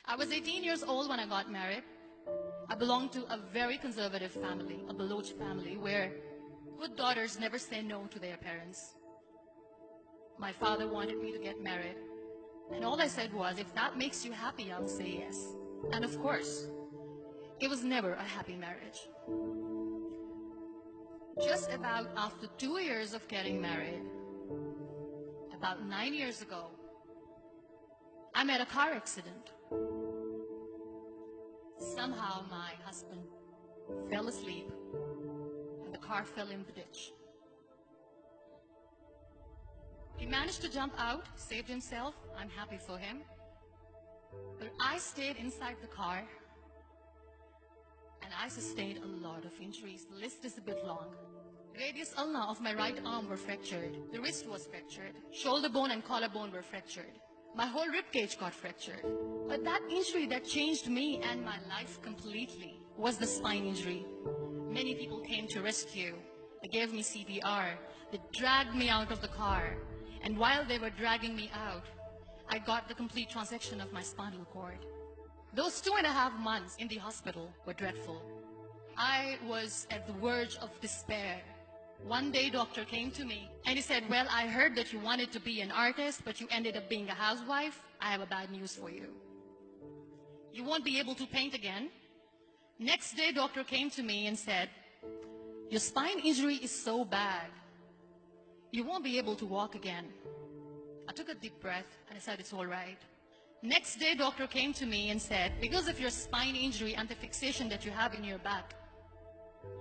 I was 18 years old when I got married. I belonged to a very conservative family, a Baloch family, where good daughters never say no to their parents. My father wanted me to get married, and all I said was, if that makes you happy, I'll say yes. And of course, it was never a happy marriage. Just about after 2 years of getting married, about 9 years ago, I met a car accident. Somehow my husband fell asleep and the car fell in the ditch. He managed to jump out, saved himself. I'm happy for him. But I stayed inside the car and I sustained a lot of injuries. The list is a bit long. Radius ulna of my right arm were fractured. The wrist was fractured. Shoulder bone and collarbone were fractured. My whole rib cage got fractured. But that injury that changed me and my life completely was the spine injury. Many people came to rescue. They gave me CPR. They dragged me out of the car. And while they were dragging me out, I got the complete transection of my spinal cord. Those 2.5 months in the hospital were dreadful. I was at the verge of despair. One day, doctor came to me and he said, well, I heard that you wanted to be an artist, but you ended up being a housewife. I have a bad news for you. You won't be able to paint again. Next day, doctor came to me and said, your spine injury is so bad, you won't be able to walk again. I took a deep breath and I said, it's all right. Next day, doctor came to me and said, because of your spine injury and the fixation that you have in your back,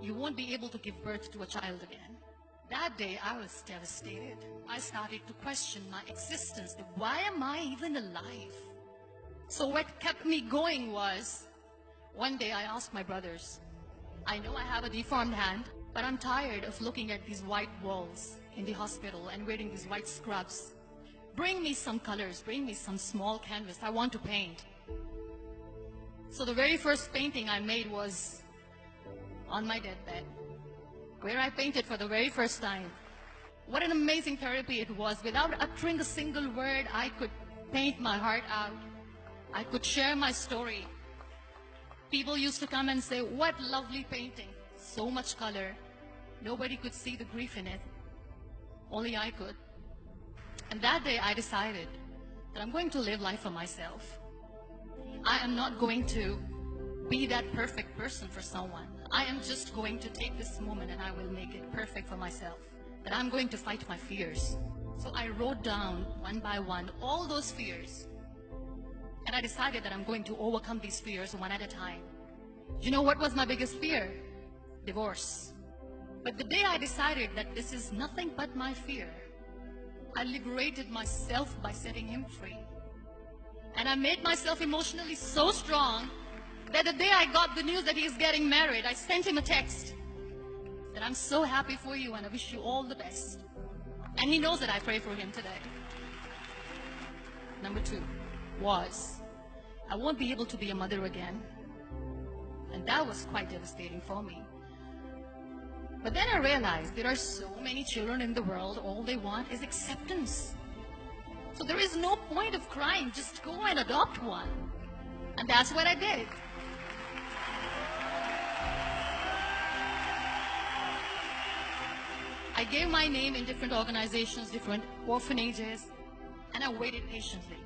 you won't be able to give birth to a child again. That day, I was devastated. I started to question my existence. Why am I even alive? So what kept me going was, one day I asked my brothers, I know I have a deformed hand, but I'm tired of looking at these white walls in the hospital and wearing these white scrubs. Bring me some colors, bring me some small canvas. I want to paint. So the very first painting I made was on my deathbed, where I painted for the very first time. What an amazing therapy it was. Without uttering a single word, I could paint my heart out. I could share my story. People used to come and say, what lovely painting. So much color. Nobody could see the grief in it. Only I could. And that day I decided that I'm going to live life for myself. I am not going to be that perfect person for someone. I am just going to take this moment and I will make it perfect for myself. That I'm going to fight my fears. So I wrote down one by one all those fears. And I decided that I'm going to overcome these fears one at a time. You know what was my biggest fear? Divorce. But the day I decided that this is nothing but my fear, I liberated myself by setting him free. And I made myself emotionally so strong that the day I got the news that he's getting married, I sent him a text that I'm so happy for you and I wish you all the best. And he knows that I pray for him today. Number 2 was, I won't be able to be a mother again. And that was quite devastating for me. But then I realized there are so many children in the world, all they want is acceptance. So there is no point of crying, just go and adopt one. And that's what I did. I gave my name in different organizations, different orphanages, and I waited patiently.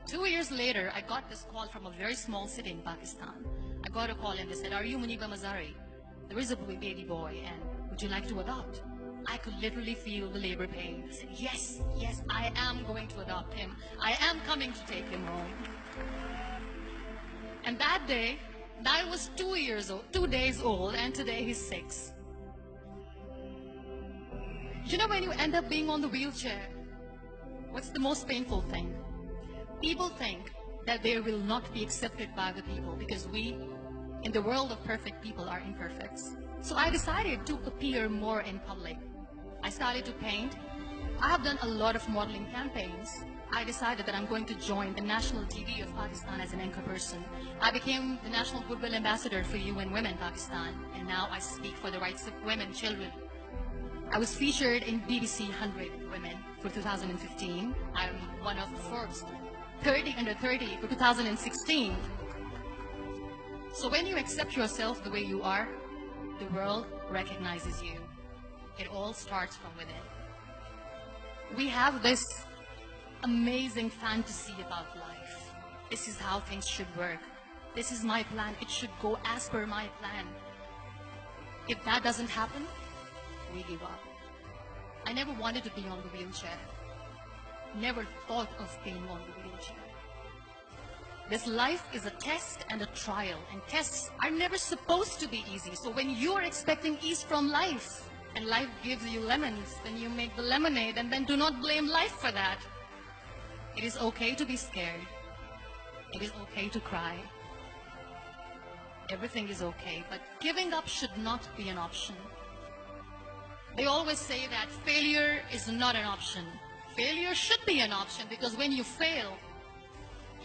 2 years later, I got this call from a very small city in Pakistan. I got a call and they said, are you Muniba Mazari? There is a baby boy and would you like to adopt? I could literally feel the labor pain. I said, yes, yes, I am going to adopt him. I am coming to take him home. And that day, I was 2 days old, and today he's 6. You know, when you end up being on the wheelchair, what's the most painful thing? People think that they will not be accepted by the people because we, in the world of perfect people, are imperfects. So I decided to appear more in public. I started to paint. I have done a lot of modeling campaigns. I decided that I'm going to join the national TV of Pakistan as an anchor person. I became the National Goodwill Ambassador for UN Women Pakistan, and now I speak for the rights of women, children. I was featured in BBC 100 Women for 2015. I'm one of Forbes 30 under 30 for 2016. So when you accept yourself the way you are, the world recognizes you. It all starts from within. We have this amazing fantasy about life. This is how things should work. This is my plan. It should go as per my plan. If that doesn't happen, we give up. I never wanted to be on the wheelchair. Never thought of being on the wheelchair. This life is a test and a trial, and tests are never supposed to be easy. So when you are expecting ease from life, and life gives you lemons, then you make the lemonade, and then do not blame life for that. It is okay to be scared. It is okay to cry. Everything is okay, but giving up should not be an option. They always say that failure is not an option. Failure should be an option, because when you fail,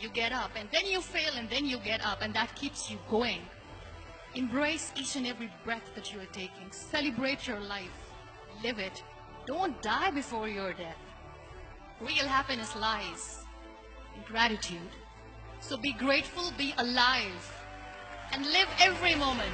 you get up, and then you fail, and then you get up, and that keeps you going. Embrace each and every breath that you are taking. Celebrate your life. Live it. Don't die before your death. Real happiness lies in gratitude. So be grateful, be alive, and live every moment.